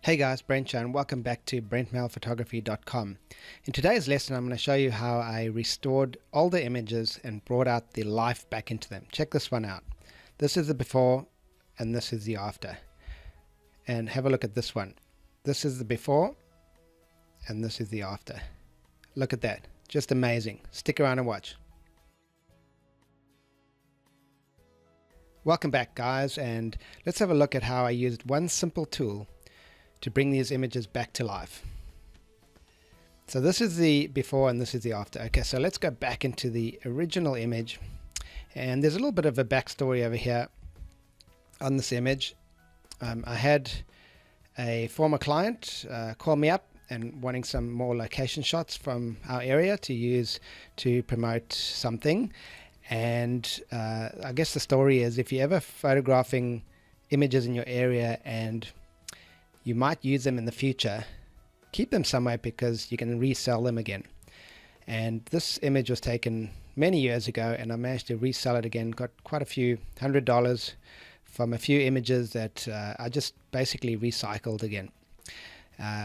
Hey guys, Brent here and welcome back to brentmailphotography.com. In today's lesson I'm going to show you how I restored older images and brought out the life back into them. Check this one out. This is the before and this is the after. And have a look at this one. This is the before and this is the after. Look at that. Just amazing. Stick around and watch. Welcome back guys, and let's have a look at how I used one simple tool to bring these images back to life. So this is the before and this is the after. Okay, so let's go back into the original image, and there's a little bit of a backstory over here on this image. I had a former client call me up and wanting some more location shots from our area to use to promote something. And I guess the story is, if you're ever photographing images in your area and you might use them in the future, keep them somewhere because you can resell them again. And this image was taken many years ago and I managed to resell it again. Got quite a few $100 from a few images that I just basically recycled again.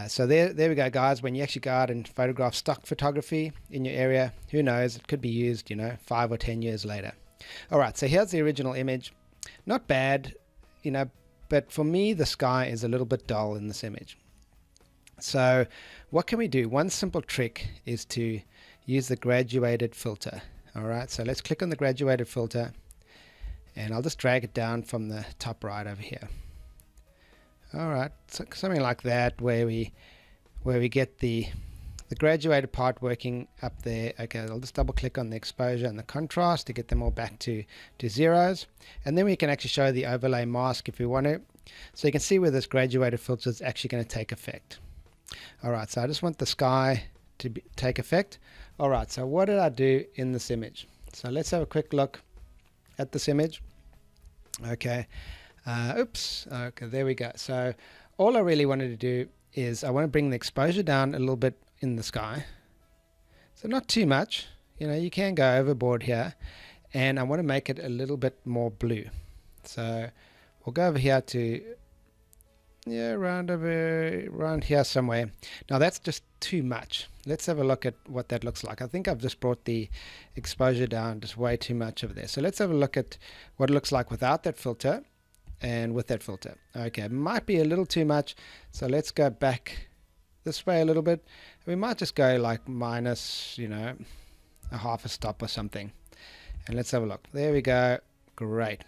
So there we go guys. When you actually go out and photograph stock photography in your area, who knows, it could be used 5 or 10 years later. Alright, so here's the original image. Not bad, but for me the sky is a little bit dull in this image. So what can we do? One simple trick is to use the graduated filter. Alright, so let's click on the graduated filter and I'll just drag it down from the top right over here. Alright, so something like that, where we get the graduated part working up there. Okay, I'll just double click on the exposure and the contrast to get them all back to zeros, and then we can actually show the overlay mask if we want to. So you can see where this graduated filter is actually going to take effect. Alright, so I just want the sky to take effect. Alright, so what did I do in this image? So let's have a quick look at this image. Okay. Oops, okay, there we go. So all I really wanted to do is I want to bring the exposure down a little bit in the sky. So not too much, you can go overboard here, and I want to make it a little bit more blue. So we'll go over here to, around here somewhere. Now that's just too much. Let's have a look at what that looks like. I think I've just brought the exposure down just way too much over there. So let's have a look at what it looks like without that filter and with that filter. Okay, it might be a little too much, so let's go back this way a little bit. We might just go like minus, a half a stop or something, and let's have a look. There we go. Great.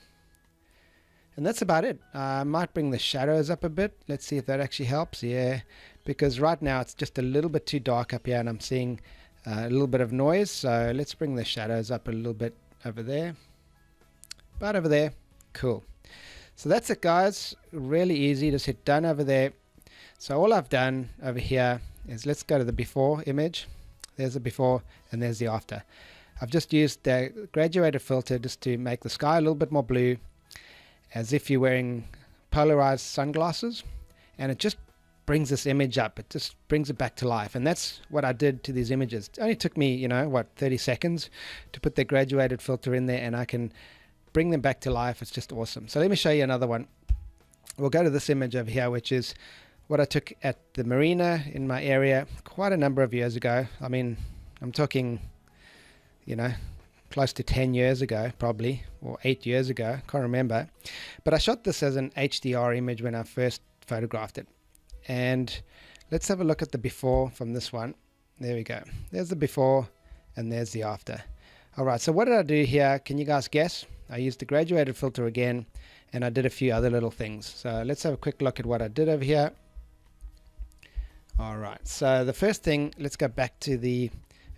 And that's about it. I might bring the shadows up a bit. Let's see if that actually helps. Yeah, because right now it's just a little bit too dark up here and I'm seeing a little bit of noise. So let's bring the shadows up a little bit over there, about over there. Cool. So that's it guys, really easy. Just hit done over there. So all I've done over here is, let's go to the before image. There's the before and there's the after. I've just used the graduated filter just to make the sky a little bit more blue, as if you're wearing polarized sunglasses, and it just brings this image up. It just brings it back to life, and that's what I did to these images. It only took me 30 seconds to put the graduated filter in there, and I can bring them back to life. It's just awesome. So let me show you another one. We'll go to this image over here, which is what I took at the marina in my area quite a number of years ago. I mean, I'm talking, close to 10 years ago, probably, or 8 years ago, can't remember. But I shot this as an HDR image when I first photographed it. And let's have a look at the before from this one. There we go. There's the before and there's the after. Alright, so what did I do here? Can you guys guess? I used the graduated filter again, and I did a few other little things. So let's have a quick look at what I did over here. Alright, so the first thing, let's go back to the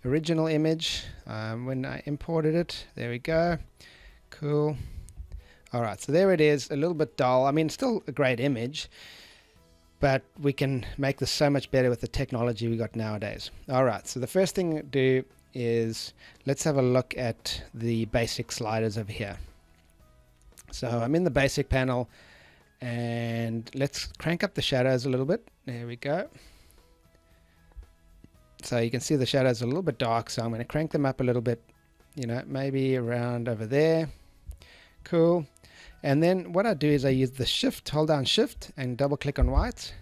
original image when I imported it. There we go. Cool. Alright, so there it is, a little bit dull. I mean, still a great image, but we can make this so much better with the technology we got nowadays. Alright, so the first thing to do is, let's have a look at the basic sliders over here. So I'm in the basic panel, and let's crank up the shadows a little bit. There we go. So you can see the shadows are a little bit dark, so I'm going to crank them up a little bit, maybe around over there. Cool. And then what I do is I use the shift, hold down shift and double click on white,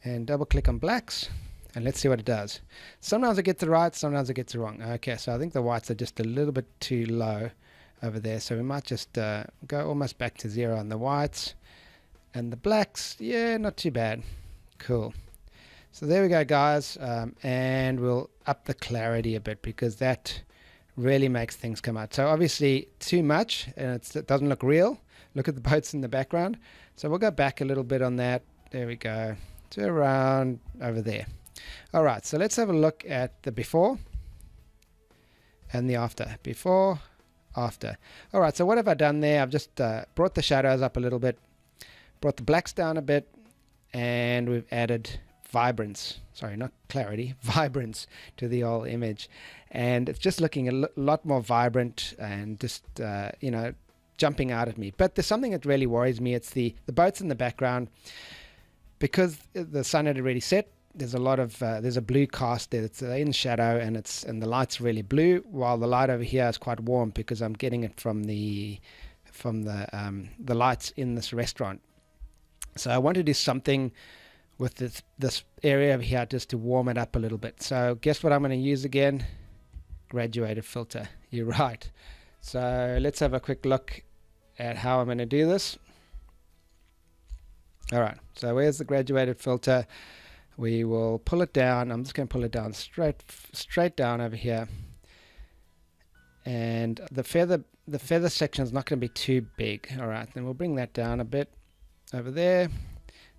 and double click on blacks, and let's see what it does. Sometimes it gets it right, sometimes it gets it wrong. Okay, so I think the whites are just a little bit too low over there, so we might just go almost back to 0 on the whites, and the blacks, yeah, not too bad. Cool. So there we go, guys, and we'll up the clarity a bit because that really makes things come out. So obviously too much, and it doesn't look real. Look at the boats in the background. So we'll go back a little bit on that. There we go, to around over there. All right, so let's have a look at the before and the after. Before, after. All right, so what have I done there? I've just brought the shadows up a little bit, brought the blacks down a bit, and we've added vibrance, sorry, not clarity, vibrance to the whole image, and it's just looking a lot more vibrant and just you know, jumping out at me. But there's something that really worries me. It's the boats in the background. Because the sun had already set, there's a lot of there's a blue cast there. It's in shadow, and the light's really blue, while the light over here is quite warm because I'm getting it from the lights in this restaurant. So I want to do something with this area over here just to warm it up a little bit. So guess what I'm going to use again? Graduated filter. You're right. So let's have a quick look at how I'm going to do this. All right, so where's the graduated filter? We will pull it down. I'm just going to pull it down straight down over here. And the feather section is not going to be too big. All right, then we'll bring that down a bit over there.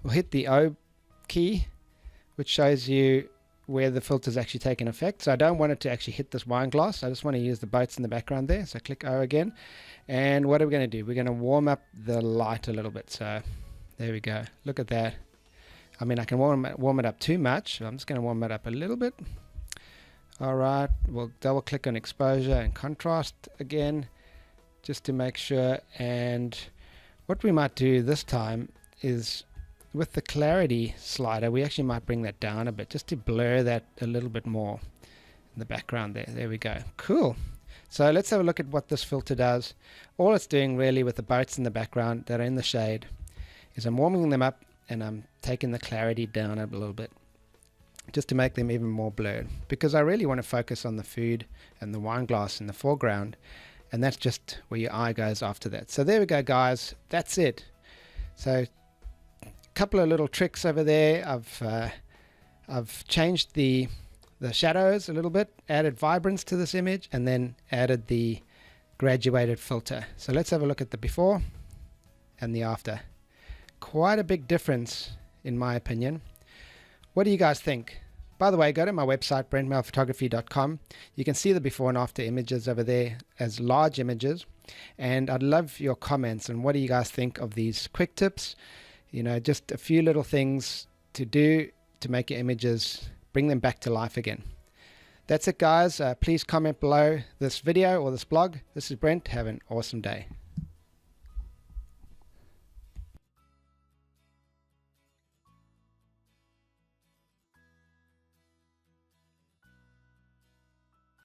We'll hit the O key, which shows you where the filter is actually taking effect. So I don't want it to actually hit this wine glass. I just want to use the boats in the background there. So click O again. And what are we going to do? We're going to warm up the light a little bit. So there we go. Look at that. I mean, I can warm it up too much. So I'm just going to warm it up a little bit. All right. We'll double click on exposure and contrast again, just to make sure. And what we might do this time is with the clarity slider, we actually might bring that down a bit just to blur that a little bit more in the background there. There we go. Cool. So let's have a look at what this filter does. All it's doing really with the boats in the background that are in the shade is I'm warming them up and I'm taking the clarity down a little bit just to make them even more blurred, because I really want to focus on the food and the wine glass in the foreground, and that's just where your eye goes after that. So there we go, guys. That's it. So a couple of little tricks over there. I've changed the shadows a little bit, added vibrance to this image, and then added the graduated filter. So let's have a look at the before and the after. Quite a big difference in my opinion. What do you guys think? By the way, go to my website, brentmailphotography.com. You can see the before and after images over there as large images, and I'd love your comments on what do you guys think of these quick tips. You know, just a few little things to do to make your images, bring them back to life again. That's it, guys. Please comment below this video or this blog. This is Brent. Have an awesome day.